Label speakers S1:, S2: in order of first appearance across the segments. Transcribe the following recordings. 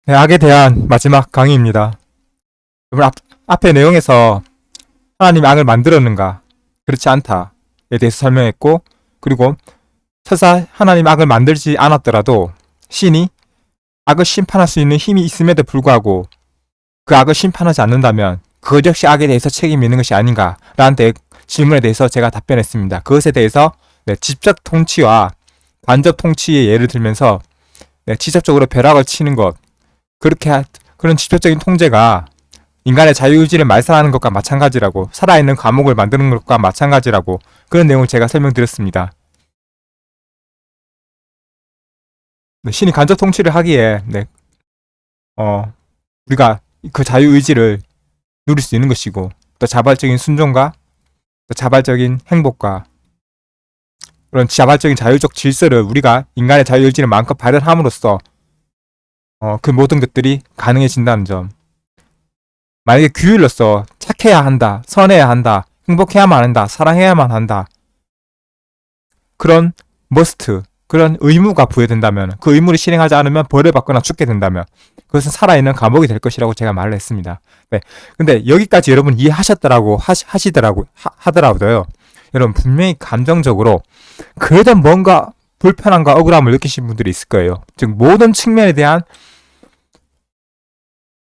S1: 네, 악에 대한 마지막 강의입니다. 여러분, 앞에 내용에서 하나님이 악을 만들었는가? 그렇지 않다에 대해서 설명했고, 그리고 설사 하나님 악을 만들지 않았더라도 신이 악을 심판할 수 있는 힘이 있음에도 불구하고 그 악을 심판하지 않는다면 그것 역시 악에 대해서 책임이 있는 것이 아닌가라는 질문에 대해서 제가 답변했습니다. 그것에 대해서 직접 통치와 간접 통치의 예를 들면서 직접적으로 벼락을 치는 것, 그런 직접적인 통제가 인간의 자유의지를 말살하는 것과 마찬가지라고, 살아있는 감옥을 만드는 것과 마찬가지라고, 그런 내용을 제가 설명드렸습니다. 신이 간접 통치를 하기에 우리가 그 자유의지를 누릴 수 있는 것이고, 또 자발적인 순종과 또 자발적인 행복과 그런 자발적인 자유적 질서를 우리가 인간의 자유의지를 마음껏 발현함으로써 그 모든 것들이 가능해진다는 점. 만약에 규율로서 착해야 한다, 선해야 한다, 행복해야만 한다, 사랑해야만 한다, 그런 머스트, 그런 의무가 부여된다면, 그 의무를 실행하지 않으면 벌을 받거나 죽게 된다면 그것은 살아있는 감옥이 될 것이라고 제가 말을 했습니다. 네. 근데 여기까지 여러분 이해하셨더라고 하더라고요. 여러분 분명히 감정적으로 그래도 뭔가 불편함과 억울함을 느끼신 분들이 있을 거예요. 즉 모든 측면에 대한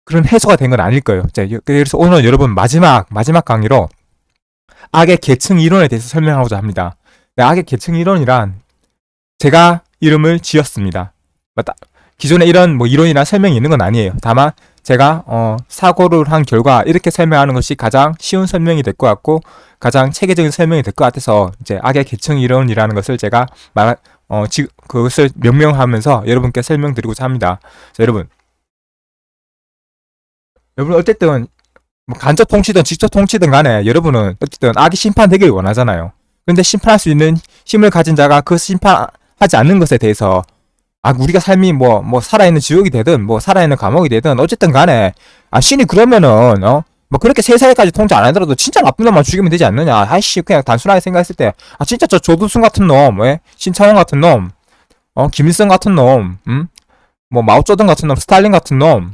S1: 그런 해소가 된 건 아닐 거예요. 그래서 오늘 여러분 마지막 강의로 악의 계층 이론에 대해서 설명하고자 합니다. 악의 계층 이론이란 제가 이름을 지었습니다. 기존에 이런 이론이나 설명이 있는 건 아니에요. 다만 제가 사고를 한 결과 이렇게 설명하는 것이 가장 쉬운 설명이 될 것 같고 가장 체계적인 설명이 될 것 같아서 이제 악의 계층 이론이라는 것을 제가 그것을 명명하면서 여러분께 설명드리고자 합니다. 자, 여러분 어쨌든 간접 통치든 직접 통치든 간에 여러분은 어쨌든 악이 심판되길 원하잖아요. 그런데 심판할 수 있는 힘을 가진 자가 그 심판하지 않는 것에 대해서 우리가 삶이 살아있는 지옥이 되든 살아있는 감옥이 되든 어쨌든 간에 신이 그러면은 그렇게 세상에까지 통제 안 하더라도 진짜 나쁜 놈만 죽이면 되지 않느냐. 아이씨, 그냥 단순하게 생각했을 때 진짜 저 조두순 같은 놈, 신창원 같은 놈, 김일성 같은 놈, 마오쩌둥 같은 놈, 스탈린 같은 놈,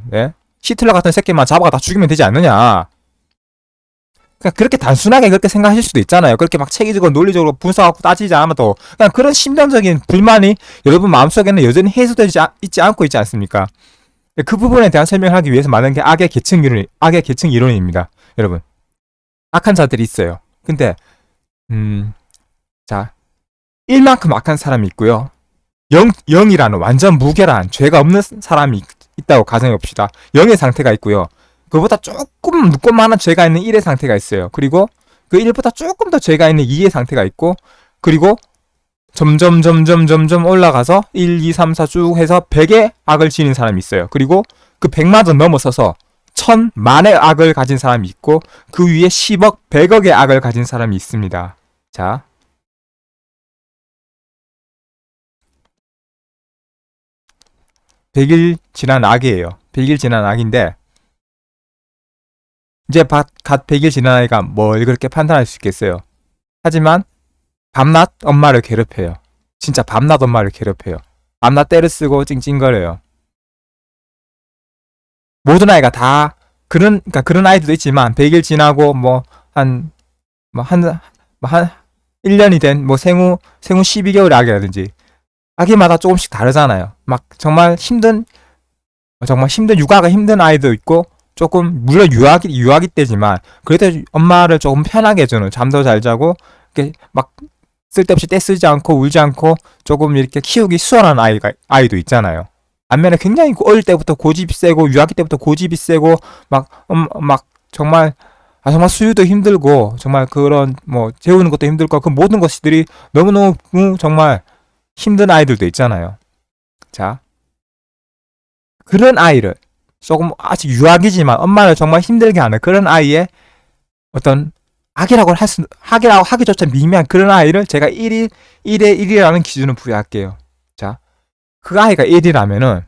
S1: 히틀러 같은 새끼만 잡아가 다 죽이면 되지 않느냐. 그러니까 그렇게 단순하게 그렇게 생각하실 수도 있잖아요. 그렇게 막 체계적으로 논리적으로 분석하고 따지지 않아도 그냥 그런 심정적인 불만이 여러분 마음속에는 여전히 해소되지 있지 않고 있지 않습니까? 그 부분에 대한 설명을 하기 위해서 만든 게 악의 계층 이론입니다. 여러분, 악한 자들이 있어요. 근데 자, 1만큼 악한 사람이 있고요. 0이라는 완전 무결한 죄가 없는 사람이 있다고 가정해 봅시다. 0의 상태가 있고요. 그보다 조금 눕고만한 죄가 있는 1의 상태가 있어요. 그리고 그 1보다 조금 더 죄가 있는 2의 상태가 있고, 그리고 점점 올라가서 1, 2, 3, 4 쭉 해서 100의 악을 지닌 사람이 있어요. 그리고 그 100만도 넘어서서 1000만의 악을 가진 사람이 있고, 그 위에 10억, 100억의 악을 가진 사람이 있습니다. 자, 100일 지난 악이에요. 100일 지난 악인데 이제 갓 100일 지난 아이가 뭘 그렇게 판단할 수 있겠어요. 하지만 밤낮 엄마를 괴롭혀요. 진짜 밤낮 엄마를 괴롭혀요. 밤낮 때를 쓰고 찡찡거려요. 모든 아이가 다 그런 아이들도 있지만 100일 지나고 한 1년이 된 생후 12개월 아기라든지 아기마다 조금씩 다르잖아요. 정말 힘든 육아가 힘든 아이도 있고, 조금 물론 유아기 때지만 그래도 엄마를 조금 편하게 해주는, 잠도 잘 자고 이렇게 쓸데없이 떼쓰지 않고 울지 않고 조금 이렇게 키우기 수월한 아이도 있잖아요. 반면에 굉장히 어릴 때부터 고집이 세고 유아기 때부터 고집이 세고 정말 수유도 힘들고 정말 그런 재우는 것도 힘들고 그 모든 것들이 너무너무 정말 힘든 아이들도 있잖아요. 자, 그런 아이를 조금 아직 유아기지만 엄마를 정말 힘들게 하는 그런 아이의 어떤 악이라고 하기조차 미미한 그런 아이를 제가 1의 1이라는 기준을 부여할게요. 자, 그 아이가 1이라면은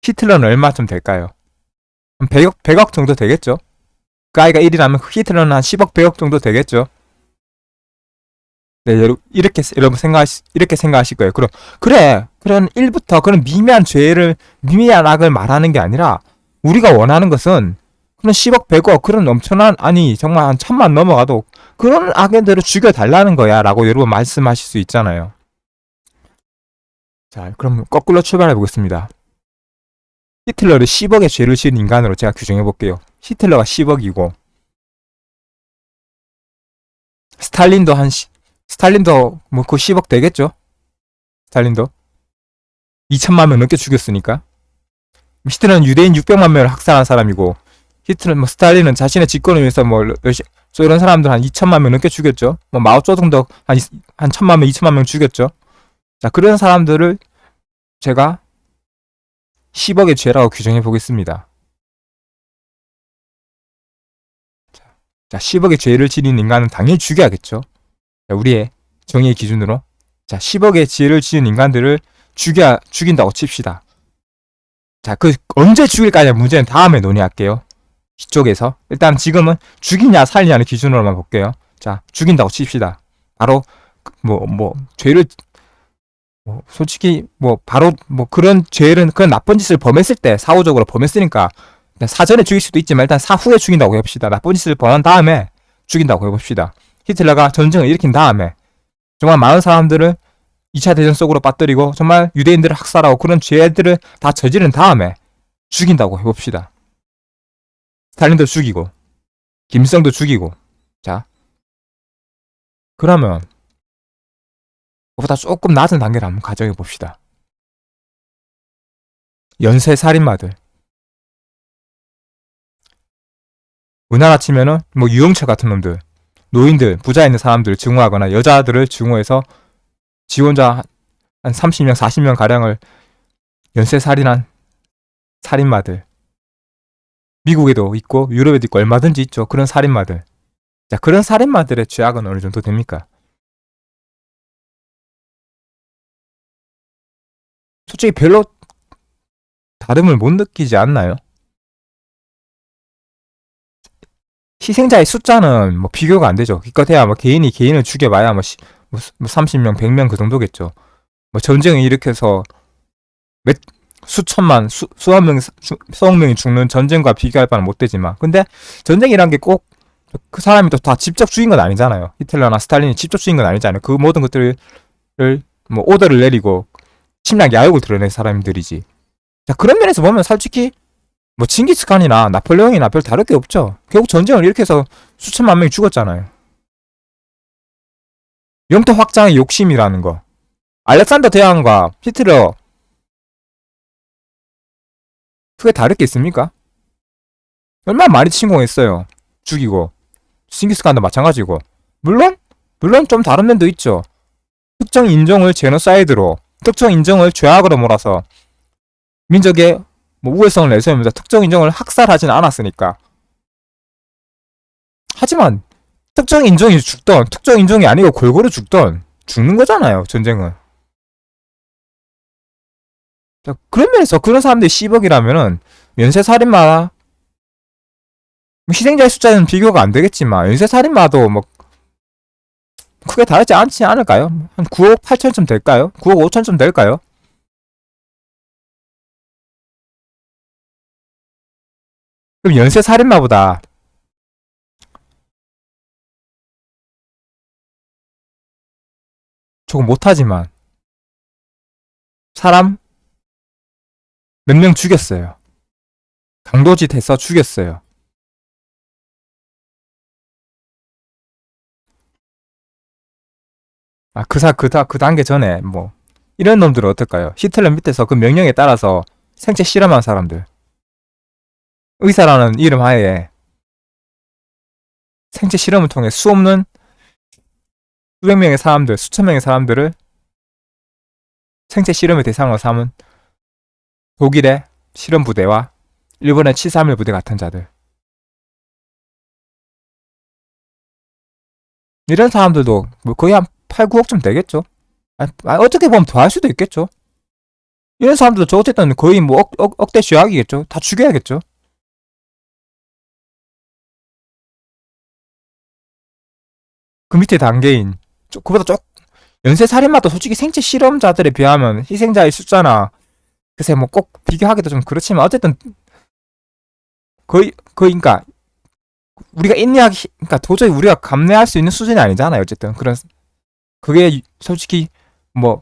S1: 히틀러는 얼마쯤 될까요? 한 100억 정도 되겠죠? 그 아이가 1이라면 히틀러는 한 10억, 100억 정도 되겠죠? 네, 여러분 이렇게 생각하실 거예요. 그런 일부터 그런 미미한 악을 말하는 게 아니라, 우리가 원하는 것은 그런 10억, 100억, 그런 엄청난, 아니, 정말 한 1000만 넘어가도 그런 악인들을 죽여달라는 거야. 라고 여러분 말씀하실 수 있잖아요. 자, 그럼 거꾸로 출발해 보겠습니다. 히틀러를 10억의 죄를 지은 인간으로 제가 규정해 볼게요. 히틀러가 10억이고, 스탈린도 뭐 그 10억 되겠죠? 스탈린도 2천만 명 넘게 죽였으니까. 히틀러는 유대인 600만 명을 학살한 사람이고, 스탈린은 자신의 집권을 위해서 이런 사람들 한 2천만 명 넘게 죽였죠. 뭐 마오쩌둥도 한 1000만 명, 2천만 명 죽였죠. 자, 그런 사람들을 제가 10억의 죄라고 규정해 보겠습니다. 자, 10억의 죄를 지닌 인간은 당연히 죽여야겠죠. 자, 우리의 정의의 기준으로. 자, 10억의 죄를 지은 인간들을 죽인다고 칩시다. 자, 언제 죽일까냐 문제는 다음에 논의할게요. 이쪽에서. 일단 지금은 죽이냐 살리냐는 기준으로만 볼게요. 자, 죽인다고 칩시다. 바로, 죄를, 솔직히, 바로, 그런 나쁜 짓을 범했을 때, 사후적으로 범했으니까, 사전에 죽일 수도 있지만, 일단 사후에 죽인다고 해봅시다. 나쁜 짓을 범한 다음에 죽인다고 해봅시다. 히틀러가 전쟁을 일으킨 다음에, 정말 많은 사람들을 2차 대전 속으로 빠뜨리고, 정말 유대인들을 학살하고, 그런 죄들을 다 저지른 다음에 죽인다고 해봅시다. 스탈린도 죽이고, 김일성도 죽이고. 자, 그러면 그보다 조금 낮은 단계를 한번 가정해 봅시다. 연쇄 살인마들. 우리나라 치면은 유영철 같은 놈들, 노인들, 부자 있는 사람들을 증오하거나 여자들을 증오해서 지원자 한 30명, 40명 가량을 연쇄 살인한 살인마들. 미국에도 있고 유럽에도 있고 얼마든지 있죠. 그런 살인마들. 자, 그런 살인마들의 죄악은 어느 정도 됩니까? 솔직히 별로 다름을 못 느끼지 않나요? 희생자의 숫자는 비교가 안 되죠. 기껏해야 개인을 죽여봐야 30명, 100명 그 정도겠죠. 전쟁을 일으켜서 수천만, 수억 명이 죽는 전쟁과 비교할 바는 못 되지만, 근데 전쟁이란 게 꼭 그 사람이 또 다 직접 죽인 건 아니잖아요. 히틀러나 스탈린이 직접 죽인 건 아니잖아요. 그 모든 것들을 오더를 내리고 침략 야욕을 드러낸 사람들이지. 자, 그런 면에서 보면 솔직히 징기스칸이나 나폴레옹이나 별 다를 게 없죠. 결국 전쟁을 일으켜서 수천만 명이 죽었잖아요. 영토 확장의 욕심이라는 거. 알렉산더 대왕과 히틀러, 크게 다를 게 있습니까? 얼마나 많이 침공했어요. 죽이고. 징기스칸도 마찬가지고. 물론 좀 다른 면도 있죠. 특정 인종을 제노사이드로, 특정 인종을 죄악으로 몰아서 민족의 우월성을 내세우면서 특정 인종을 학살하지는 않았으니까. 하지만 특정 인종이 죽던, 특정 인종이 아니고 골고루 죽는 거잖아요, 전쟁은. 자, 그런 면에서 그런 사람들이 10억이라면은 연쇄살인마, 희생자의 숫자는 비교가 안 되겠지만 연쇄살인마도 크게 다르지 않지 않을까요? 한 9억 8천쯤 될까요? 9억 5천쯤 될까요? 그럼 연쇄살인마보다 조금 못하지만 사람 몇 명 죽였어요. 강도짓 해서 죽였어요. 그 단계 전에 이런 놈들은 어떨까요? 히틀러 밑에서 그 명령에 따라서 생체 실험한 사람들. 의사라는 이름 하에 생체 실험을 통해 수없는 수백 명의 사람들, 수천 명의 사람들을 생체 실험의 대상으로 삼은 독일의 실험 부대와 일본의 731 부대 같은 자들. 이런 사람들도 거의 한 8, 9억쯤 되겠죠. 어떻게 보면 더 할 수도 있겠죠. 이런 사람들도 어쨌든 거의 억대 죄악이겠죠. 다 죽여야겠죠. 그 밑에 단계인 그보다 연쇄살인마도 솔직히 생체 실험자들에 비하면 희생자의 숫자나 글쎄 뭐 꼭 비교하기도 좀 그렇지만 어쨌든 그러니까 우리가 인내하기 그러니까 도저히 우리가 감내할 수 있는 수준이 아니잖아요. 어쨌든 그런 그게 솔직히 뭐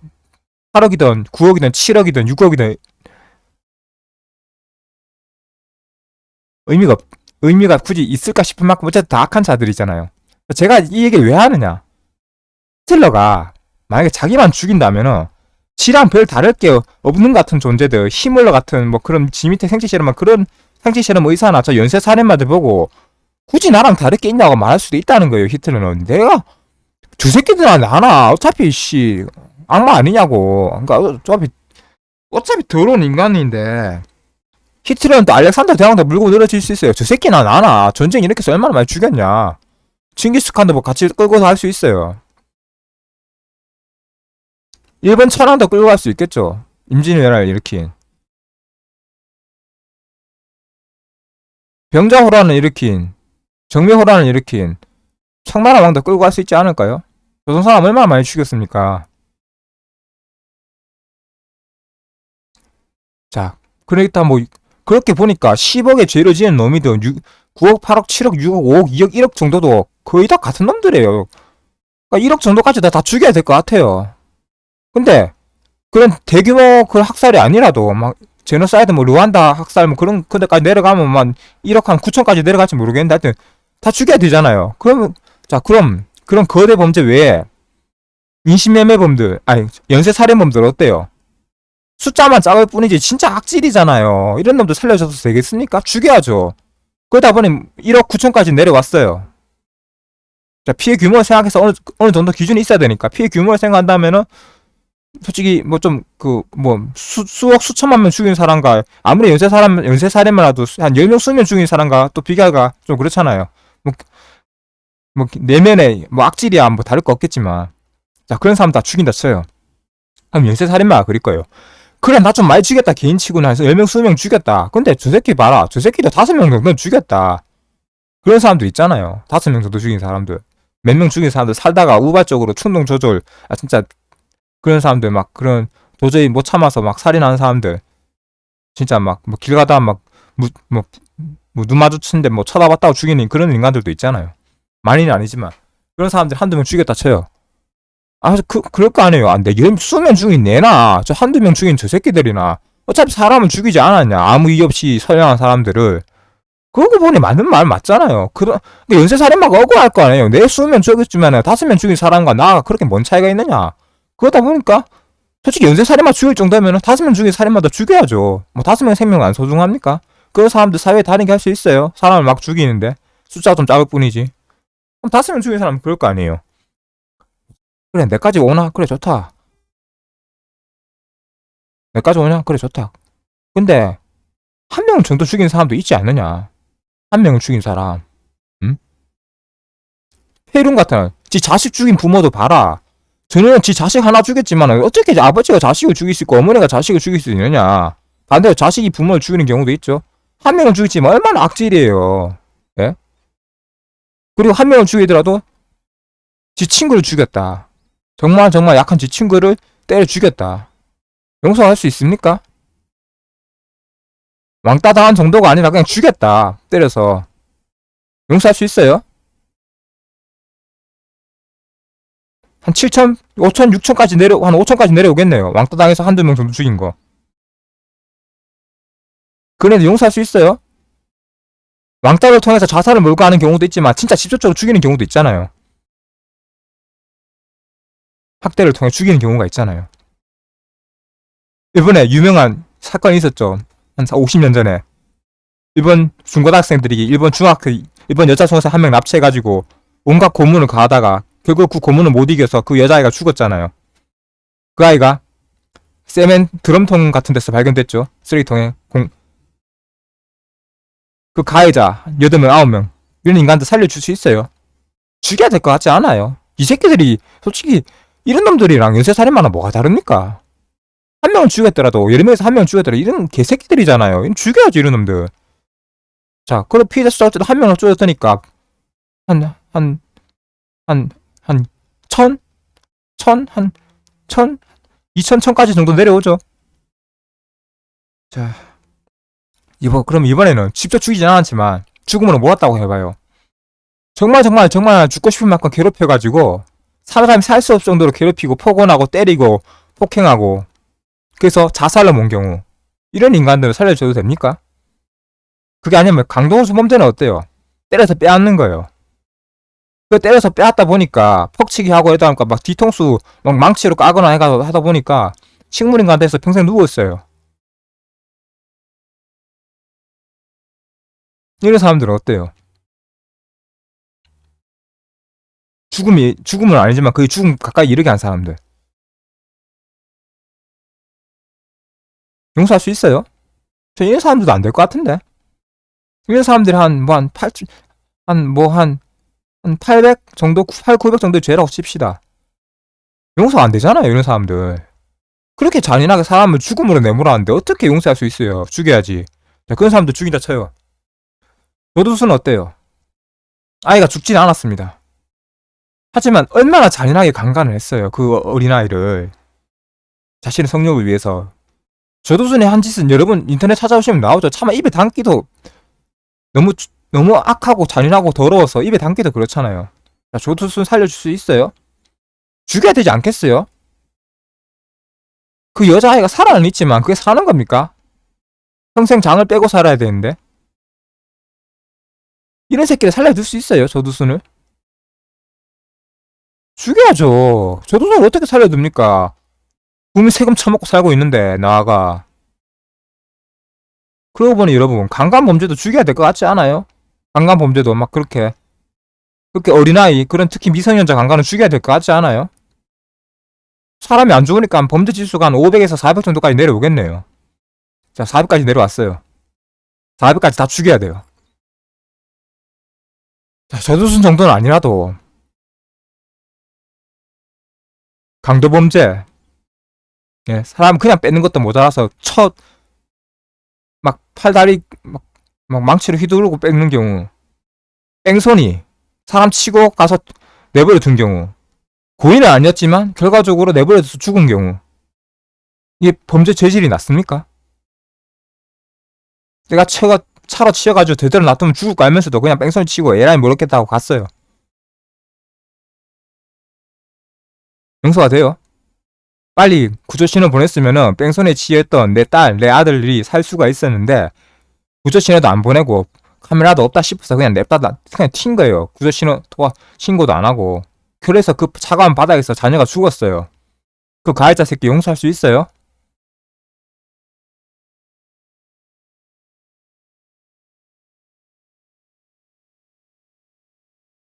S1: 8억이든 9억이든 7억이든 6억이든 의미가 의미가 굳이 있을까 싶은 만큼 어쨌든 다 악한 자들이잖아요. 제가 이 얘기를 왜 하느냐? 히틀러가 만약에 자기만 죽인다면은 지랑 별 다를 게 없는 같은 존재들, 히물러 같은 뭐 그런 지 밑에 생체 실험만 그런 생체 실험 의사나 저 연쇄 살인마들 보고 굳이 나랑 다를 게 있냐고 말할 수도 있다는 거예요. 히틀러는 내가 저 새끼들아 나나 어차피 씨 악마 아니냐고. 그러니까 어차피 더러운 인간인데 히틀러는 또 알렉산더 대왕도 물고 늘어질 수 있어요. 저 새끼나 나나 전쟁 이렇게 해서 얼마나 많이 죽였냐. 칭기스칸도 뭐 같이 끌고서 할 수 있어요. 일본 천황도 끌고 갈 수 있겠죠. 임진왜란을 일으킨 병자호란을 일으킨 정묘호란을 일으킨 청나라 왕도 끌고 갈 수 있지 않을까요? 조선 사람 얼마나 많이 죽였습니까? 자, 그러니까 뭐 그렇게 보니까 10억의 죄를 지은 놈이든 9억, 8억, 7억, 6억, 5억, 2억, 1억 정도도 거의 다 같은 놈들이에요. 그러니까 1억 정도까지 다 죽여야 될 것 같아요. 근데 그런 대규모 그 학살이 아니라도 막 제노사이드 뭐 루안다 학살 뭐 그런 데까지 내려가면 만 1억 한 9천까지 내려갈지 모르겠는데 하여튼 다 죽여야 되잖아요. 그러면 자 그럼 그런 거대 범죄 외에 인신매매범들 아니 연쇄살인범들 어때요? 숫자만 작을 뿐이지 진짜 악질이잖아요. 이런 놈들 살려줘도 되겠습니까? 죽여야죠. 그러다 보니 1억 9천까지 내려왔어요. 자 피해 규모를 생각해서 어느 정도 기준이 있어야 되니까 피해 규모를 생각한다면은 솔직히 뭐 좀 그 뭐 수억 수천만 명 죽인 사람과 아무리 연쇄살인만 해도 한 10명 20명 죽인 사람과 또 비교가 좀 그렇잖아요. 뭐 내면에 뭐 악질이야 뭐 다를 거 없겠지만 자 그런 사람 다 죽인다 쳐요. 그럼 연쇄살인마가 그럴 거예요. 그래 나 좀 많이 죽였다 개인치고는 해서 10명 20명 죽였다. 근데 저 새끼 봐라 저 새끼도 5명 정도 죽였다. 그런 사람들 있잖아요. 5명 정도 죽인 사람들 몇 명 죽인 사람들 살다가 우발적으로 충동 조절 아 진짜 그런 사람들 막 그런 도저히 못 참아서 막 살인하는 사람들 진짜 막 뭐 길 가다 막뭐눈 마주치는데 뭐 쳐다봤다고 죽이는 그런 인간들도 있잖아요. 많이는 아니지만 그런 사람들 한두 명 죽였다 쳐요. 아 그럴 거 아니에요. 아, 내 수명 죽인 내나 저 한두 명 죽인 저 새끼들이나 어차피 사람은 죽이지 않았냐. 아무 이유 없이 선량한 사람들을 그러고 보니 맞는 말 맞잖아요. 근데 연쇄살인마가 억울할 거 아니에요. 내 수명 죽였지만 5명 죽인 사람과 나가 그렇게 뭔 차이가 있느냐. 그러다 보니까 솔직히 연쇄살인마 죽일 정도면 5명 죽인 살인마도 죽여야죠. 뭐 5명 생명 안 소중합니까? 그런 사람들 사회에 다니게 할 수 있어요. 사람을 막 죽이는데 숫자가 좀 작을 뿐이지. 그럼 5명 죽인 사람은 그럴 거 아니에요. 그래 내까지 오나? 그래 좋다. 내까지 오냐? 그래 좋다. 근데 한 명 정도 죽인 사람도 있지 않느냐? 한 명을 죽인 사람. 응? 페룬 같은 지 자식 죽인 부모도 봐라. 저는 지 자식 하나 죽였지만 어떻게 아버지가 자식을 죽일 수 있고 어머니가 자식을 죽일 수 있느냐. 반대로 자식이 부모를 죽이는 경우도 있죠. 한 명을 죽였지만 얼마나 악질이에요. 예? 그리고 한 명을 죽이더라도 지 친구를 죽였다. 정말 약한 지 친구를 때려 죽였다. 용서할 수 있습니까? 왕따 당한 정도가 아니라 그냥 죽였다. 때려서. 용서할 수 있어요? 한 7천, 5천, 6천까지 한 5천까지 내려오겠네요. 왕따 당해서 한두 명 정도 죽인 거. 그런데 용서할 수 있어요? 왕따를 통해서 자살을 몰고 하는 경우도 있지만 진짜 직접적으로 죽이는 경우도 있잖아요. 학대를 통해 죽이는 경우가 있잖아요. 일본에 유명한 사건이 있었죠. 한 50년 전에. 일본 중고등학생들이 일본 여자 중학생 한 명 납치해가지고 온갖 고문을 가하다가 결국 그 고문을 못 이겨서 그 여자아이가 죽었잖아요. 그 아이가 드럼통 같은 데서 발견됐죠. 쓰레기통에. 그 가해자 8명, 9명 이런 인간들 살려줄 수 있어요. 죽여야 될 것 같지 않아요. 이 새끼들이 솔직히 이런 놈들이랑 연쇄살인마는 뭐가 다릅니까? 한 명은 죽였더라도 10명에서 한 명은 죽였더라도 이런 개새끼들이잖아요. 죽여야지 이런 놈들. 자 그럼 피해자 숫자 한 명을 쪼였으니까 한 1000? 한 1000, 2000, 1000까지 정도 내려오죠. 자, 그럼 이번에는 직접 죽이진 않았지만 죽음으로 몰았다고 해봐요. 정말 죽고 싶은 만큼 괴롭혀가지고 사람이 살 수 없을 정도로 괴롭히고 폭언하고 때리고 폭행하고 그래서 자살을 몬 경우 이런 인간들을 살려줘도 됩니까? 그게 아니면 강도수 범죄는 어때요? 때려서 빼앗는 거예요. 그 때려서 빼앗다 보니까 퍽치기 하고 이러다 보니까 막 뒤통수 막 망치로 까거나 하다 보니까 식물인간 돼서 평생 누워있어요. 이런 사람들은 어때요? 죽음은 아니지만 거의 죽음 가까이 이르게 한 사람들. 용서할 수 있어요? 저 이런 사람들도 안 될 것 같은데? 이런 사람들이 한 800 정도, 8, 900 정도의 죄라고 칩시다. 용서가 안 되잖아요, 이런 사람들. 그렇게 잔인하게 사람을 죽음으로 내몰았는데 어떻게 용서할 수 있어요? 죽여야지. 자, 그런 사람들 죽인다 쳐요. 조두순은 어때요? 아이가 죽진 않았습니다. 하지만 얼마나 잔인하게 강간을 했어요. 그 어린아이를. 자신의 성욕을 위해서. 조두순의 한 짓은 여러분 인터넷 찾아보시면 나오죠. 차마 입에 담기도 너무 악하고 잔인하고 더러워서 입에 담기도 그렇잖아요. 자, 조두순 살려줄 수 있어요? 죽여야 되지 않겠어요? 그 여자아이가 살아는 있지만 그게 사는 겁니까? 평생 장을 빼고 살아야 되는데. 이런 새끼를 살려줄 수 있어요, 조두순을? 죽여야죠. 조두순을 어떻게 살려둡니까? 국민 세금 처먹고 살고 있는데 나아가. 그러고 보니 여러분 강간 범죄도 죽여야 될 것 같지 않아요? 강간 범죄도 막 그렇게 어린아이 그런 특히 미성년자 강간은 죽여야 될 것 같지 않아요? 사람이 안 죽으니까 범죄 지수가 한 500에서 400 정도까지 내려오겠네요. 자, 400까지 내려왔어요. 400까지 다 죽여야 돼요. 자, 조두순 정도는 아니라도 강도 범죄, 예, 사람 그냥 뺏는 것도 모자라서 막 팔다리 막 망치로 휘두르고 뺏는 경우, 뺑소니 사람 치고 가서 내버려 둔 경우, 고의는 아니었지만 결과적으로 내버려둬서 죽은 경우, 이게 범죄 죄질이 낮습니까? 내가 차로 치여가지고 제대로 놔두면 죽을 거 알면서도 그냥 뺑소니 치고 에라이 모르겠다 하고 갔어요. 용서가 돼요? 빨리 구조신호 보냈으면은 뺑소니에 치였던 내 딸, 내 아들이 살 수가 있었는데 구조신호도 안 보내고 카메라도 없다 싶어서 그냥 냅다 그냥 튄 거예요. 구조신호 신고도 안 하고. 그래서 그 차가운 바닥에서 자녀가 죽었어요. 그 가해자 새끼 용서할 수 있어요?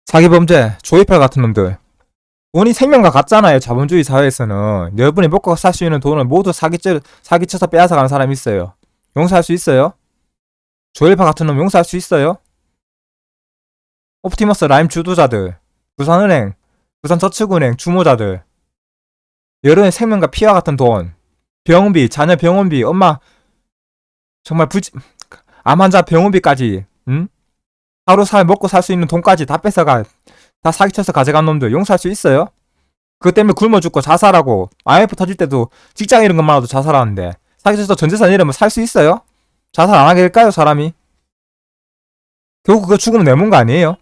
S1: 사기범죄, 조이팔 같은 놈들. 돈이 생명과 같잖아요. 자본주의 사회에서는. 여러분이 먹고 살 수 있는 돈을 모두 사기쳐서 빼앗아가는 사람이 있어요. 용서할 수 있어요? 조이팔 같은 놈 용서할 수 있어요? 옵티머스 라임 주도자들, 부산은행, 부산저축은행 주모자들, 여러분의 생명과 피와 같은 돈, 병원비, 자녀 병원비, 엄마 정말 암 환자 병원비까지, 응? 하루 먹고 살 수 있는 돈까지 다 뺏어가, 다 사기쳐서 가져간 놈들 용서할 수 있어요? 그것 때문에 굶어 죽고 자살하고 IMF 터질 때도 직장 잃은 것만 해도 자살하는데 사기쳐서 전재산 잃으면 살 수 있어요? 자살 안 하게 될까요, 사람이? 결국 그거 죽으면 내몬 거 아니에요?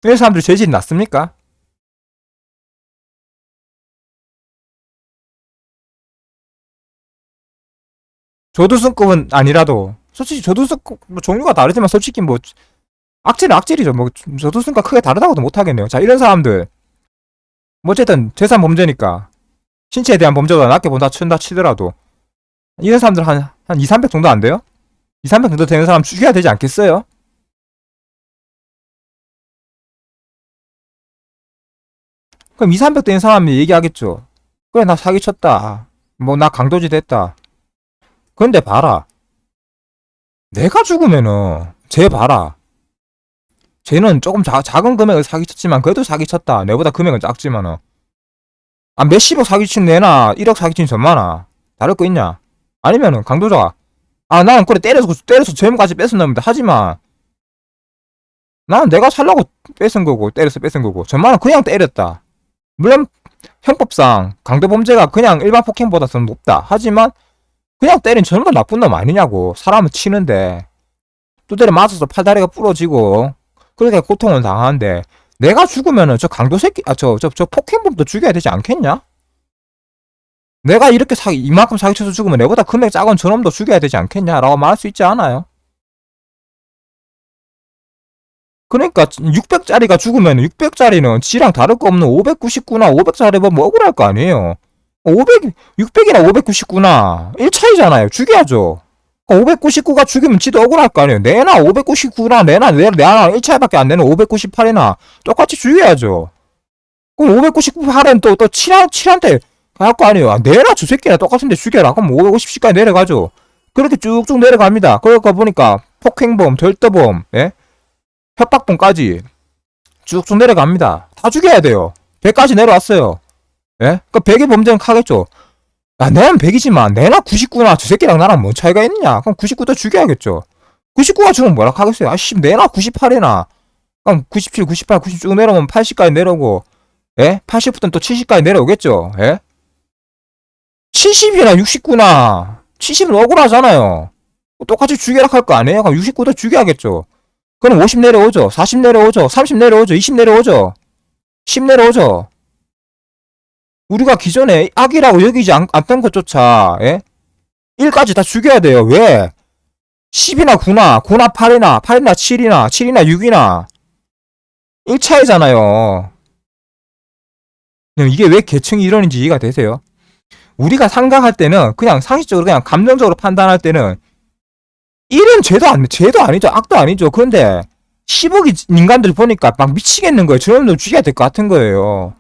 S1: 이런 사람들이 죄질이 낮습니까? 조두순급은 아니라도 솔직히 조두순급 뭐 종류가 다르지만 솔직히 뭐 악질은 악질이죠. 뭐 조두순과 크게 다르다고도 못하겠네요. 자, 이런 사람들 뭐 어쨌든 재산 범죄니까 신체에 대한 범죄보다 낮게 본다 치더라도 이런 사람들 한 2, 300 정도 안 돼요? 2, 300 정도 되는 사람 죽여야 되지 않겠어요? 그럼 2, 300 되는 사람이 얘기하겠죠. 그래, 나 사기쳤다. 뭐 나 강도질 됐다. 근데 봐라. 내가 죽으면은 쟤 봐라. 쟤는 조금 작은 금액을 사기쳤지만 그래도 사기쳤다. 내보다 금액은 작지만은. 아, 몇십억 사기친 내나 1억 사기친 전마나 다를 거 있냐? 아니면은 강도자가 나는 그래 때려서 죄물까지 뺏었는데 하지만 나는 내가 살라고 뺏은 거고 때려서 뺏은 거고 전마는 그냥 때렸다. 물론 형법상 강도범죄가 그냥 일반 폭행보다 더 높다. 하지만 그냥 때린 저런 건 나쁜 놈 아니냐고. 사람을 치는데 두대를 맞아서 팔다리가 부러지고 그렇게 고통을 당하는데 내가 죽으면은 저 강도 새끼 저 폭행범도 죽여야 되지 않겠냐? 내가 이렇게 이만큼 사기쳐서 죽으면 내보다 금액 작은 저놈도 죽여야 되지 않겠냐라고 말할 수 있지 않아요? 그러니까 600짜리가 죽으면 600짜리는 지랑 다를 거 없는 599나 500짜리 뭐 억울할 거 아니에요. 500, 600이나 599나 1차이잖아요. 죽여야죠. 599가 죽이면 지도 억울할 거 아니에요. 내나 599나 내나 1차이밖에 안 되는 598이나 똑같이 죽여야죠. 그럼 598은 또 7한테 갈 거 아니에요. 내나 저 새끼나 똑같은데 죽여라. 그럼 550씩까지 내려가죠. 그렇게 쭉쭉 내려갑니다. 그러니까 보니까 폭행범, 절도범, 예? 협박범까지 쭉쭉 내려갑니다. 다 죽여야 돼요. 100까지 내려왔어요. 예? 그러니까 100의 범죄는 하겠죠. 야, 내는 100이지만 내나 99나 저 새끼랑 나랑 뭔 차이가 있느냐? 그럼 99도 죽여야겠죠. 99가 죽으면 뭐라 하겠어요? 아씨, 내나 98이나. 그럼 97, 98, 90 쭉 내려오면 80까지 내려오고, 예? 80부터는 또 70까지 내려오겠죠. 예? 70이나 69나 70은 억울하잖아요. 똑같이 죽여라 할 거 아니에요? 그럼 69도 죽여야겠죠. 그럼 50 내려오죠. 40 내려오죠. 30 내려오죠. 20 내려오죠. 10 내려오죠. 우리가 기존에 악이라고 여기지 않던 것조차, 예? 1까지 다 죽여야 돼요. 왜? 10이나 9나, 9나 8이나, 8이나 7이나, 7이나 6이나. 1차이잖아요. 이게 왜 계층이 이러는지 이해가 되세요? 우리가 생각할 때는 그냥 상식적으로 그냥 감정적으로 판단할 때는 1은 죄도 아니죠. 악도 아니죠. 그런데 10억이 인간들 보니까 막 미치겠는 거예요. 저놈들 죽여야 될 것 같은 거예요.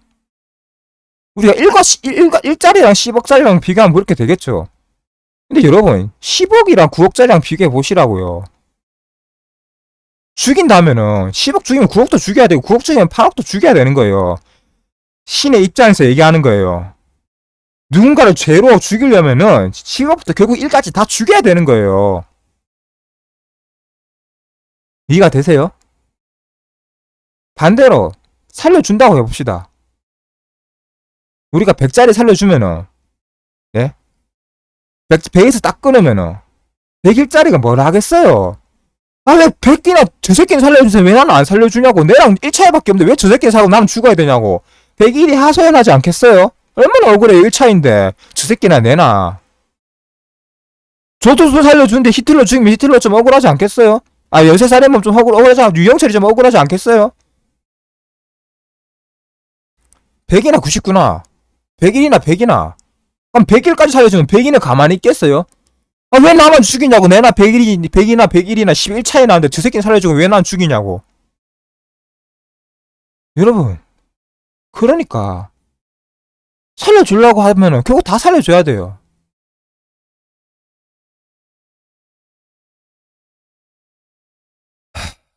S1: 우리가 1짜리랑 10억짜리랑 비교하면 그렇게 되겠죠. 근데 여러분 10억이랑 9억짜리랑 비교해 보시라고요. 죽인다면은 10억 죽이면 9억도 죽여야 되고 9억 죽이면 8억도 죽여야 되는 거예요. 신의 입장에서 얘기하는 거예요. 누군가를 죄로 죽이려면은 10억부터 결국 1까지 다 죽여야 되는 거예요. 이해가 되세요? 반대로 살려준다고 해봅시다. 우리가 100짜리 살려주면은, 예? 100에서 딱 끊으면은 101짜리가 뭐라 하겠어요? 아, 왜 100개나 저 새끼는 살려주세요. 왜 나는 안 살려주냐고. 내랑 1차이밖에 없는데 왜 저 새끼는 살고 나는 죽어야 되냐고. 101이 하소연하지 않겠어요? 얼마나 억울해. 1차인데 저 새끼나 내나. 저도 살려주는데 히틀러 죽이면 히틀러 좀 억울하지 않겠어요? 아, 연쇄살인범 좀 억울하지 않, 유영철이 좀 억울하지 않겠어요? 100이나 99나 101이나 100이나 그럼 100일까지 살려주면 100일은 가만히 있겠어요? 아, 왜 나만 죽이냐고. 내나 100이나 101이나 11 차이 나는데 저 새끼는 살려주고 왜 난 죽이냐고. 여러분, 그러니까 살려주려고 하면은 결국 다 살려줘야 돼요.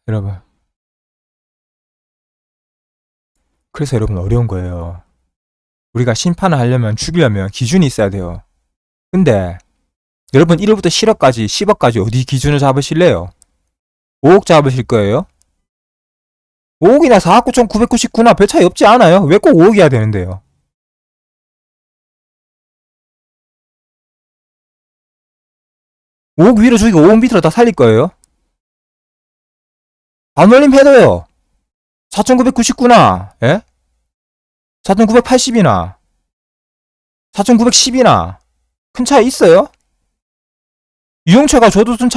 S1: 여러분, 그래서 여러분 어려운 거예요. 우리가 심판을 하려면 죽이려면 기준이 있어야 돼요. 근데 여러분 1억부터 7억까지 10억까지 어디 기준을 잡으실래요? 5억 잡으실 거예요? 5억이나 4억 9,999나 별 차이 없지 않아요? 왜 꼭 5억이야 되는데요? 5억 위로 죽이고 5억 밑으로 다 살릴 거예요? 반올림 해도요. 4,999나, 예? 4,980이나, 4,910이나, 큰 차이 있어요? 유용차가 줘도 큰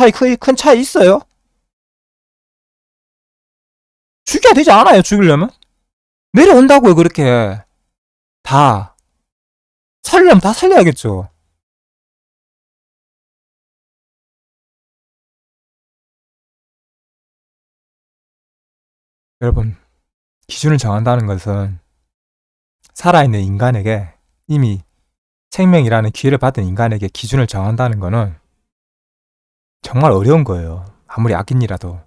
S1: 차이 있어요? 죽여야 되지 않아요, 죽이려면? 내려온다고요, 그렇게. 다. 살려면 다 살려야겠죠. 여러분, 기준을 정한다는 것은 살아있는 인간에게 이미 생명이라는 기회를 받은 인간에게 기준을 정한다는 것은 정말 어려운 거예요. 아무리 악인이라도.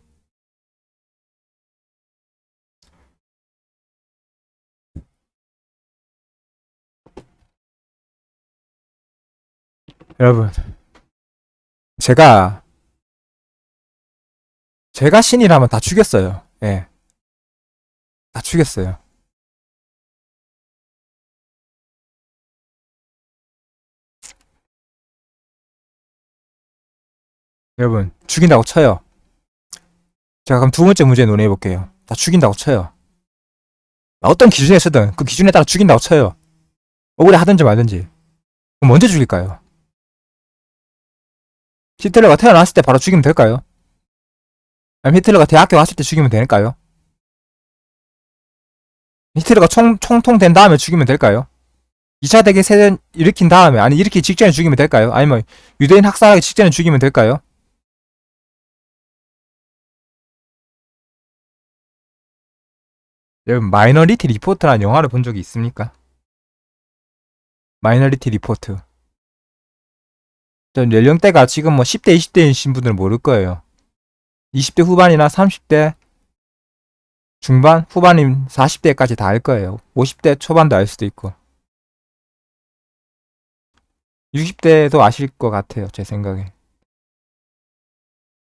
S1: 여러분, 제가 신이라면 다 죽였어요. 예. 다 죽였어요. 여러분, 죽인다고 쳐요. 제가 그럼 두 번째 문제 논의해 볼게요. 다 죽인다고 쳐요. 어떤 기준에 서든 그 기준에 따라 죽인다고 쳐요. 억울해 하든지 말든지. 그럼 언제 죽일까요? 히틀러가 태어났을 때 바로 죽이면 될까요? 아니면 히틀러가 대학교 갔을 때 죽이면 될까요? 히틀러가 총통된 다음에 죽이면 될까요? 2차 대계세전 일으킨 다음에, 아니 일으키기 직전에 죽이면 될까요? 아니면 유대인 학살하기 직전에 죽이면 될까요? 여러분, 마이너리티 리포트라는 영화를 본 적이 있습니까? 마이너리티 리포트. 전 연령대가 지금 뭐 10대, 20대이신 분들은 모를 거예요. 20대 후반이나 30대 중반, 후반인 40대까지 다 알 거예요. 50대 초반도 알 수도 있고. 60대도 아실 것 같아요, 제 생각에.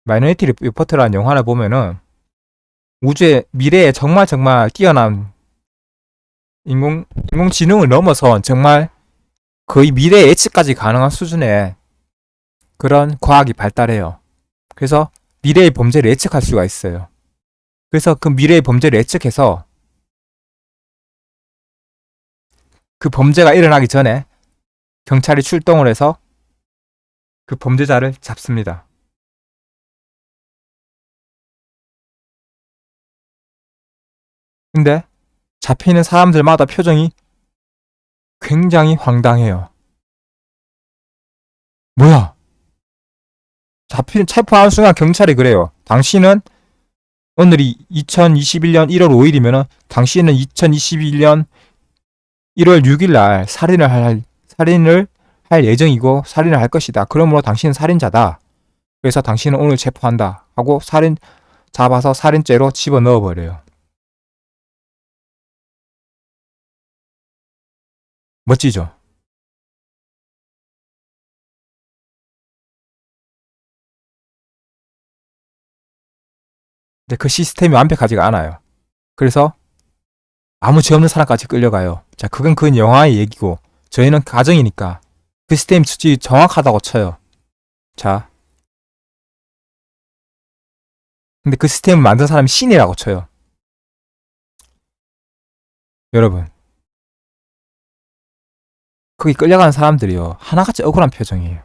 S1: 마이너리티 리포트라는 영화를 보면은 우주의 미래에 정말 뛰어난 인공지능을 넘어선 정말 거의 미래 예측까지 가능한 수준의 그런 과학이 발달해요. 그래서 미래의 범죄를 예측할 수가 있어요. 그래서 그 미래의 범죄를 예측해서 그 범죄가 일어나기 전에 경찰이 출동을 해서 그 범죄자를 잡습니다. 근데 잡히는 사람들마다 표정이 굉장히 황당해요. 뭐야? 체포하는 순간 경찰이 그래요. 당신은 오늘이 2021년 1월 5일이면은 당신은 2021년 1월 6일 날 살인을 할 예정이고 살인을 할 것이다. 그러므로 당신은 살인자다. 그래서 당신은 오늘 체포한다. 하고 잡아서 살인죄로 집어넣어 버려요. 멋지죠? 근데 그 시스템이 완벽하지가 않아요. 그래서 아무 죄 없는 사람까지 끌려가요. 자, 그건 그 영화의 얘기고 저희는 가정이니까 그 시스템이 정확하다고 쳐요. 자, 근데 그 시스템을 만든 사람이 신이라고 쳐요. 여러분, 거기 끌려가는 사람들이요, 하나같이 억울한 표정이에요.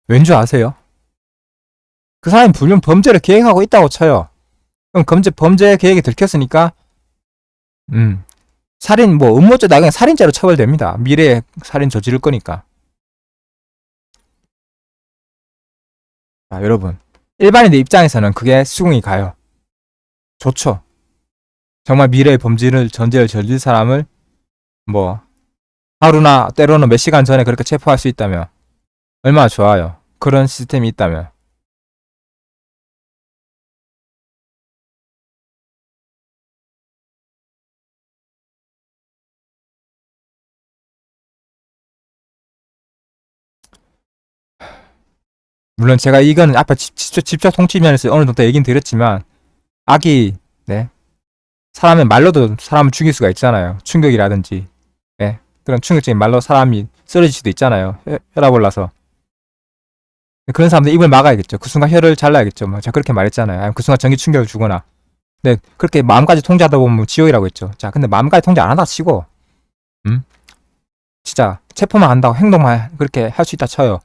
S1: 왠 줄 아세요? 그 사람이 불륜 범죄를 계획하고 있다고 쳐요. 그럼 범죄 계획이 들켰으니까 살인 음모죄 나중에 살인죄로 처벌됩니다. 미래에 살인 저지를 거니까. 자, 여러분, 일반인들 입장에서는 그게 수긍이 가요. 좋죠. 정말 미래의 전제를 저질 사람을 하루나 때로는 몇 시간 전에 그렇게 체포할 수 있다면 얼마나 좋아요. 그런 시스템이 있다면. 물론 제가 이거는 앞에 직접 통치면에서 어느 정도 얘기는 드렸지만 네, 사람의 말로도 사람을 죽일 수가 있잖아요. 충격이라든지, 네, 그런 충격적인 말로 사람이 쓰러질 수도 있잖아요. 혈압 올라서. 그런 사람들 입을 막아야겠죠. 그 순간 혀를 잘라야겠죠. 제가 그렇게 말했잖아요. 아니면 그 순간 전기 충격을 주거나. 네, 그렇게 마음까지 통제하다 보면 지옥이라고 했죠. 자, 근데 마음까지 통제 안 한다 치고, 진짜 체포만 한다고 행동만 그렇게 할 수 있다 쳐요.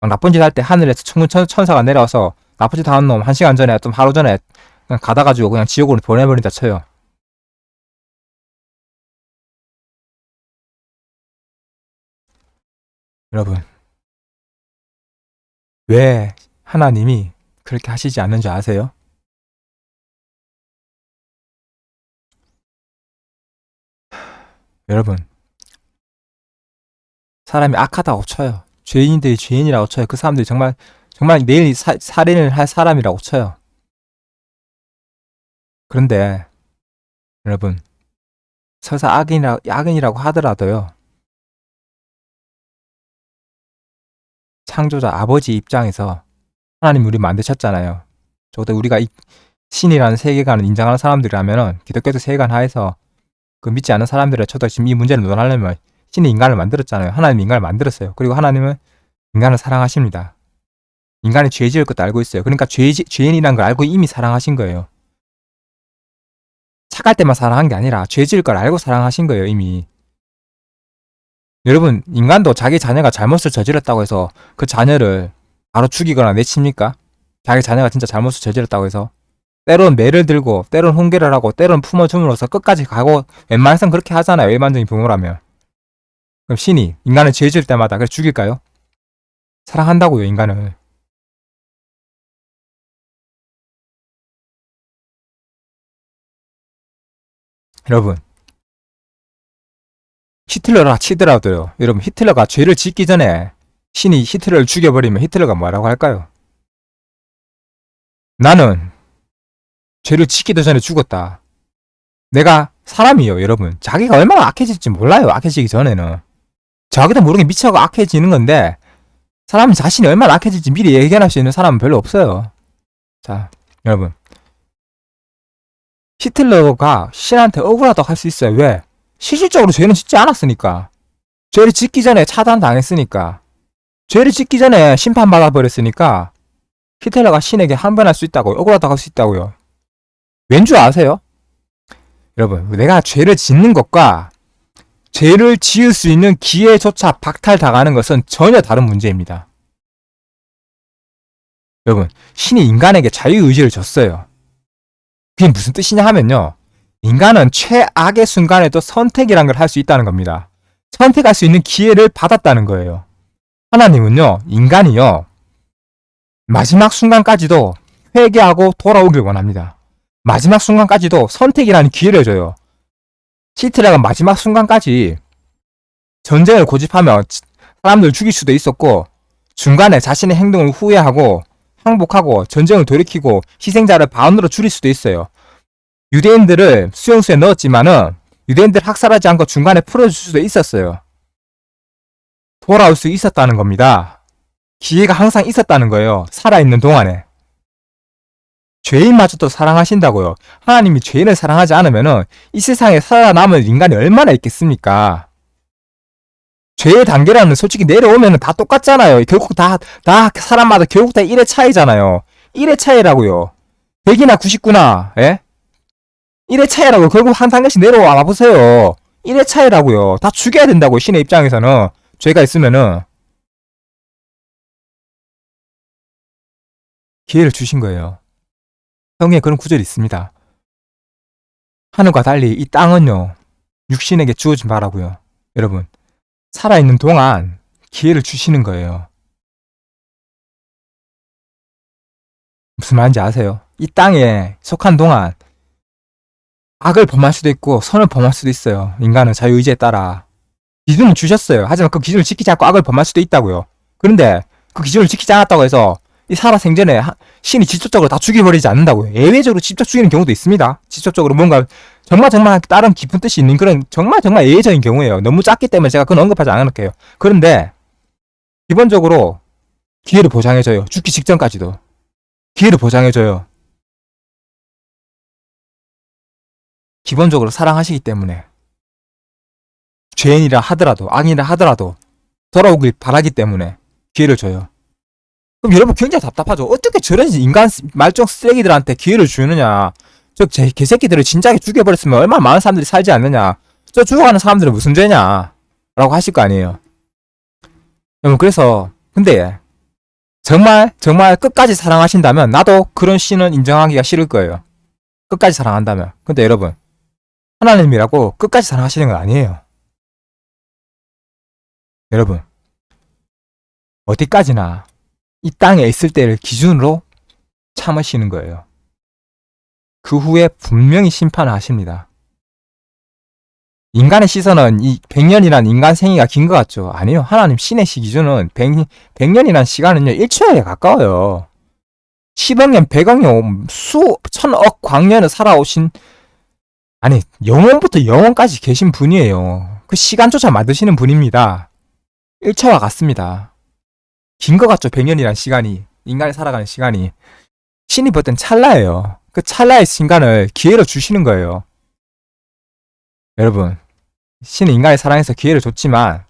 S1: 나쁜 짓 할 때 하늘에서 천사가 내려와서 나쁜 짓 하는 놈 1시간 전에 좀 하루 전에 그냥 가다가지고 그냥 지옥으로 보내버린다 쳐요. 여러분, 왜 하나님이 그렇게 하시지 않는 줄 아세요? 여러분, 사람이 악하다고 쳐요. 죄인들이 죄인이라고 쳐요. 그 사람들이 정말 내일 살인을 할 사람이라고 쳐요. 그런데 여러분, 설사 악인이라고 하더라도요, 창조자 아버지 입장에서 하나님 우리 만드셨잖아요. 적어도 우리가 신이라는 세계관을 인정하는 사람들이라면은 기독교적 세계관 하에서 그 믿지 않는 사람들을 쳐도 지금 이 문제를 논하려면 신이 인간을 만들었잖아요. 하나님이 인간을 만들었어요. 그리고 하나님은 인간을 사랑하십니다. 인간이 죄 지을 것도 알고 있어요. 그러니까 죄인이란 걸 알고 이미 사랑하신 거예요. 착할 때만 사랑한 게 아니라 죄 지을 걸 알고 사랑하신 거예요, 이미. 여러분, 인간도 자기 자녀가 잘못을 저질렀다고 해서 그 자녀를 바로 죽이거나 내칩니까? 자기 자녀가 진짜 잘못을 저질렀다고 해서 때론 매를 들고 때론 훈계를 하고 때론 품어줌으로써 끝까지 가고 웬만해선 그렇게 하잖아요. 일반적인 부모라면. 그럼 신이 인간을 죄 지을 때마다 그래 죽일까요? 사랑한다고요, 인간을. 여러분, 히틀러라 치더라도요. 여러분, 히틀러가 죄를 짓기 전에 신이 히틀러를 죽여버리면 히틀러가 뭐라고 할까요? 나는 죄를 짓기도 전에 죽었다. 내가 사람이요, 여러분. 자기가 얼마나 악해질지 몰라요, 악해지기 전에는. 자기도 모르게 미쳐가 악해지는 건데, 사람이 자신이 얼마나 악해질지 미리 예견할 수 있는 사람은 별로 없어요. 자, 여러분. 히틀러가 신한테 억울하다고 할 수 있어요. 왜? 실질적으로 죄는 짓지 않았으니까. 죄를 짓기 전에 차단당했으니까. 죄를 짓기 전에 심판받아버렸으니까 히틀러가 신에게 항변할 수 있다고요. 억울하다고 할 수 있다고요. 왠 줄 아세요? 여러분, 내가 죄를 짓는 것과 죄를 지을 수 있는 기회조차 박탈당하는 것은 전혀 다른 문제입니다. 여러분, 신이 인간에게 자유의지를 줬어요. 그게 무슨 뜻이냐 하면요. 인간은 최악의 순간에도 선택이란 걸 할 수 있다는 겁니다. 선택할 수 있는 기회를 받았다는 거예요. 하나님은요, 인간이요, 마지막 순간까지도 회개하고 돌아오길 원합니다. 마지막 순간까지도 선택이라는 기회를 줘요. 히틀러가 마지막 순간까지 전쟁을 고집하며 사람들 죽일 수도 있었고, 중간에 자신의 행동을 후회하고 항복하고 전쟁을 돌이키고 희생자를 반으로 줄일 수도 있어요. 유대인들을 수용소에 넣었지만은 유대인들 학살하지 않고 중간에 풀어줄 수도 있었어요. 돌아올 수 있었다는 겁니다. 기회가 항상 있었다는 거예요. 살아있는 동안에. 죄인마저도 사랑하신다고요. 하나님이 죄인을 사랑하지 않으면은 이 세상에 살아남을 인간이 얼마나 있겠습니까? 죄의 단계라는 솔직히 내려오면은 다 똑같잖아요. 결국 다 사람마다 결국 다 1의 차이잖아요. 1의 차이라고요. 100이나 99나, 예? 1의 차이라고. 결국 한 단계씩 내려와 보세요. 1의 차이라고요. 다 죽여야 된다고, 신의 입장에서는. 죄가 있으면은. 기회를 주신 거예요. 성경에 그런 구절이 있습니다. 하늘과 달리 이 땅은요, 육신에게 주어진 바라고요. 여러분, 살아있는 동안 기회를 주시는 거예요. 무슨 말인지 아세요? 이 땅에 속한 동안 악을 범할 수도 있고 선을 범할 수도 있어요. 인간은 자유의지에 따라. 기준을 주셨어요. 하지만 그 기준을 지키지 않고 악을 범할 수도 있다고요. 그런데 그 기준을 지키지 않았다고 해서 이 살아생전에 신이 직접적으로 다 죽여버리지 않는다고요. 예외적으로 직접 죽이는 경우도 있습니다. 직접적으로 뭔가 정말 다른 깊은 뜻이 있는 그런 정말 예외적인 경우예요. 너무 작기 때문에 제가 그건 언급하지 않을게요. 그런데 기본적으로 기회를 보장해줘요. 죽기 직전까지도. 기회를 보장해줘요. 기본적으로 사랑하시기 때문에 죄인이라 하더라도 악인이라 하더라도 돌아오길 바라기 때문에 기회를 줘요. 그럼 여러분 굉장히 답답하죠. 어떻게 저런 인간 말종 쓰레기들한테 기회를 주느냐. 저 개새끼들을 진작에 죽여버렸으면 얼마나 많은 사람들이 살지 않느냐. 저 죽어가는 사람들은 무슨 죄냐 라고 하실 거 아니에요. 여러분, 그래서 근데 정말 끝까지 사랑하신다면 나도 그런 신은 인정하기가 싫을 거예요. 끝까지 사랑한다면. 근데 여러분, 하나님이라고 끝까지 사랑하시는 건 아니에요. 여러분, 어디까지나 이 땅에 있을 때를 기준으로 참으시는 거예요. 그 후에 분명히 심판을 하십니다. 인간의 시선은 이 100년이란 인간 생애가 긴 것 같죠? 아니요. 하나님 신의 기준은 100년이란 시간은요, 1초에 가까워요. 10억 년, 100억 년, 천억 광년을 살아오신, 아니, 영원부터 영원까지 계신 분이에요. 그 시간조차 만드시는 분입니다. 1초와 같습니다. 긴 것 같죠? 100년이란 시간이. 인간이 살아가는 시간이. 신이 볼 땐 찰나예요. 그 찰나의 순간을 기회로 주시는 거예요. 여러분, 신은 인간의 사랑에서 기회를 줬지만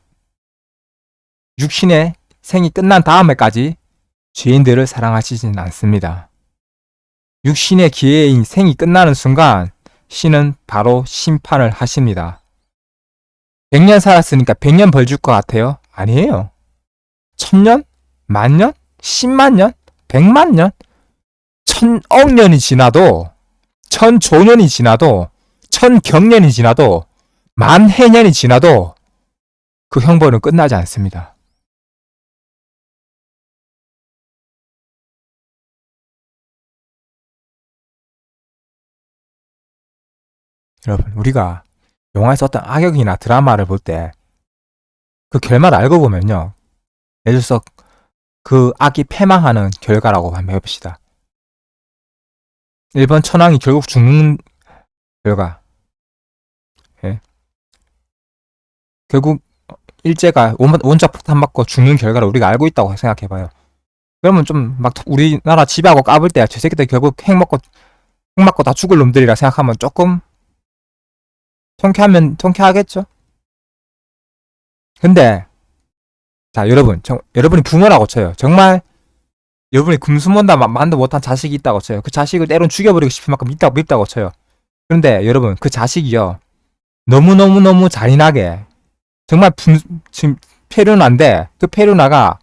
S1: 육신의 생이 끝난 다음에까지 죄인들을 사랑하시진 않습니다. 육신의 기회인 생이 끝나는 순간 신은 바로 심판을 하십니다. 100년 살았으니까 100년 벌 줄 것 같아요? 아니에요. 1000년? 만년? 10만 년? 100만 년? 1000억 년이 지나도 1000조년이 지나도 1000경년이 지나도 만해년이 지나도 그 형벌은 끝나지 않습니다. 여러분, 우리가 영화에서 어떤 악역이나 드라마를 볼 때 그 결말을 알고 보면요, 예를 들어서 그 악이 패망하는 결과라고 한번 해봅시다. 1번 천왕이 결국 죽는 결과. 예. 결국 일제가 원자 폭탄 맞고 죽는 결과를 우리가 알고 있다고 생각해봐요. 그러면 좀 막 우리나라 지배하고 까불 때 저 새끼들 결국 핵 맞고 다 죽을 놈들이라 생각하면 조금 통쾌하겠죠? 근데 자, 여러분이 부모라고 쳐요. 정말 여러분이 금수몬다 만도 못한 자식이 있다고 쳐요. 그 자식을 때론 죽여버리고 싶을 만큼 밉다고 쳐요. 그런데 여러분, 그 자식이요, 너무너무 잔인하게 정말 지금 페루나인데, 그 페루나가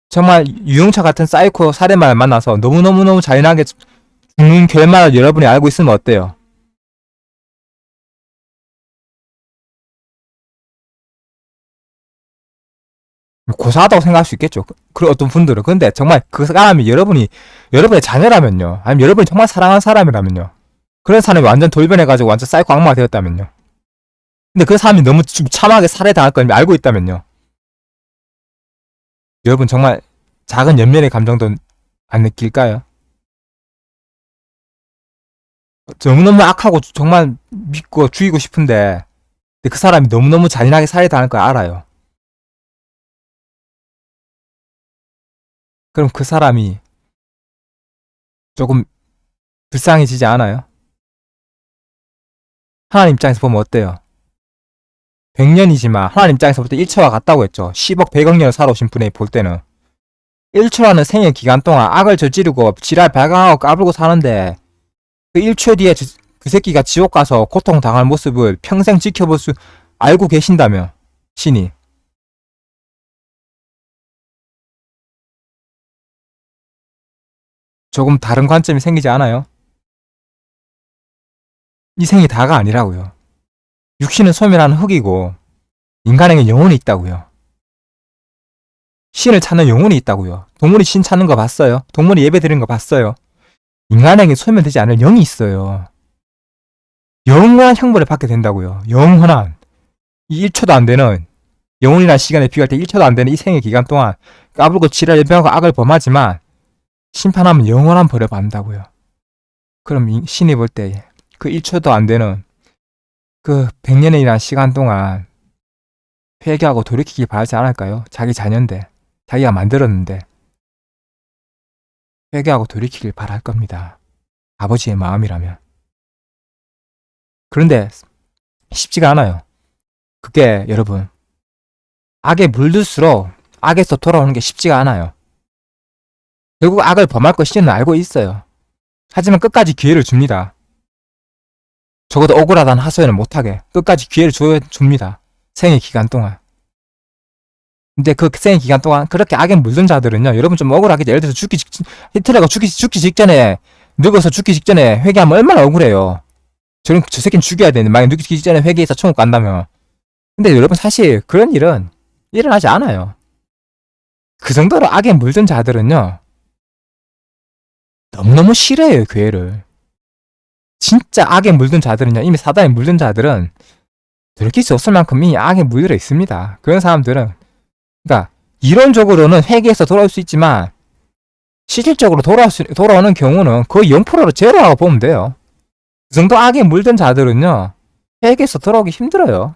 S1: 정말 유영차 같은 사이코 살인마를 만나서 너무너무 잔인하게 죽는 결말을 여러분이 알고 있으면 어때요? 고사하다고 생각할 수 있겠죠. 그 어떤 분들은. 근데 정말 그 사람이 여러분의 자녀라면요, 아니면 여러분이 정말 사랑하는 사람이라면요, 그런 사람이 완전 돌변해가지고 완전 사이코 악마가 되었다면요, 근데 그 사람이 너무 참하게 살해당할 걸 알고 있다면요, 여러분 정말 작은 연민의 감정도 안 느낄까요? 너무너무 악하고 정말 믿고 죽이고 싶은데 그 사람이 너무너무 잔인하게 살해당할 걸 알아요. 그럼 그 사람이 조금 불쌍해지지 않아요? 하나님 입장에서 보면 어때요? 100년이지만 하나님 입장에서 볼 때 1초와 같다고 했죠. 10억 100억 년을 살아오신 분이 볼 때는 1초라는 생의 기간 동안 악을 저지르고 지랄 발광하고 까불고 사는데 그 1초 뒤에 그 새끼가 지옥 가서 고통당할 모습을 평생 지켜볼 수 알고 계신다며, 신이. 조금 다른 관점이 생기지 않아요? 이 생이 다가 아니라고요. 육신은 소멸하는 흙이고 인간에게 영혼이 있다고요. 신을 찾는 영혼이 있다고요. 동물이 신 찾는 거 봤어요? 동물이 예배 드리는 거 봤어요? 인간에게 소멸되지 않을 영이 있어요. 영원한 형벌을 받게 된다고요. 영원한. 이 1초도 안 되는, 영혼이라는 시간에 비교할 때 1초도 안 되는 이 생의 기간 동안 까불고 지랄 연병하고 악을 범하지만 심판하면 영원한 벌을 받는다고요. 그럼 신이 볼 때 그 1초도 안 되는 그 100년이라는 시간 동안 회개하고 돌이키길 바라지 않을까요? 자기 자녀인데, 자기가 만들었는데 회개하고 돌이키길 바랄 겁니다. 아버지의 마음이라면. 그런데 쉽지가 않아요. 그게 여러분, 악에 물들수록 악에서 돌아오는 게 쉽지가 않아요. 결국 악을 범할 거 신은 알고 있어요. 하지만 끝까지 기회를 줍니다. 적어도 억울하다는 하소연을 못하게 끝까지 기회를 줍니다. 생의 기간 동안. 근데 그 생의 기간 동안 그렇게 악에 물든 자들은요, 여러분 좀 억울하겠죠. 예를 들어서 히틀러가 죽기 직전에, 늙어서 죽기 직전에 회개하면 얼마나 억울해요. 저 새끼는 죽여야 되는데 만약 늙기 직전에 회개해서 천국 간다면. 근데 여러분 사실 그런 일은 일어나지 않아요. 그 정도로 악에 물든 자들은요, 너무너무 싫어해요, 교회를. 진짜 악에 물든 자들은요, 이미 사단에 물든 자들은 돌이킬 수 없을 만큼 이미 악에 물들어 있습니다. 그런 사람들은, 그러니까 이론적으로는 회개해서 돌아올 수 있지만 실질적으로 돌아오는 경우는 거의 0%로 제로라고 보면 돼요. 그 정도 악에 물든 자들은요, 회개해서 돌아오기 힘들어요.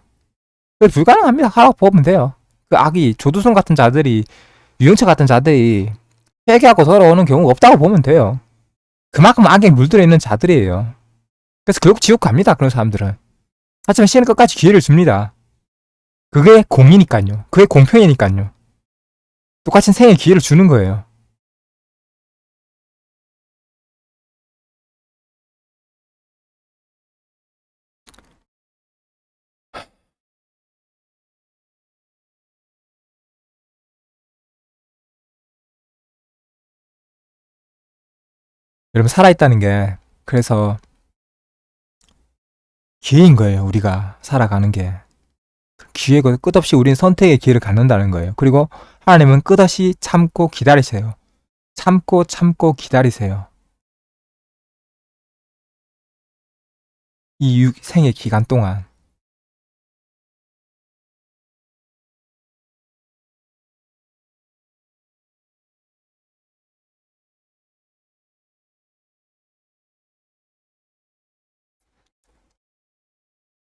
S1: 불가능합니다. 하라고 보면 돼요. 그 악이 조두순 같은 자들이, 유영철 같은 자들이 회개하고 돌아오는 경우가 없다고 보면 돼요. 그만큼 악에 물들어 있는 자들이에요. 그래서 결국 지옥 갑니다. 그런 사람들은. 하지만 신은 끝까지 기회를 줍니다. 그게 공이니까요. 그게 공평이니까요. 똑같은 생의 기회를 주는 거예요. 여러분, 살아있다는 게 그래서 기회인 거예요. 우리가 살아가는 게 기회고, 끝없이 우리는 선택의 기회를 갖는다는 거예요. 그리고 하나님은 끝없이 참고 기다리세요. 참고 기다리세요. 이 생의 기간 동안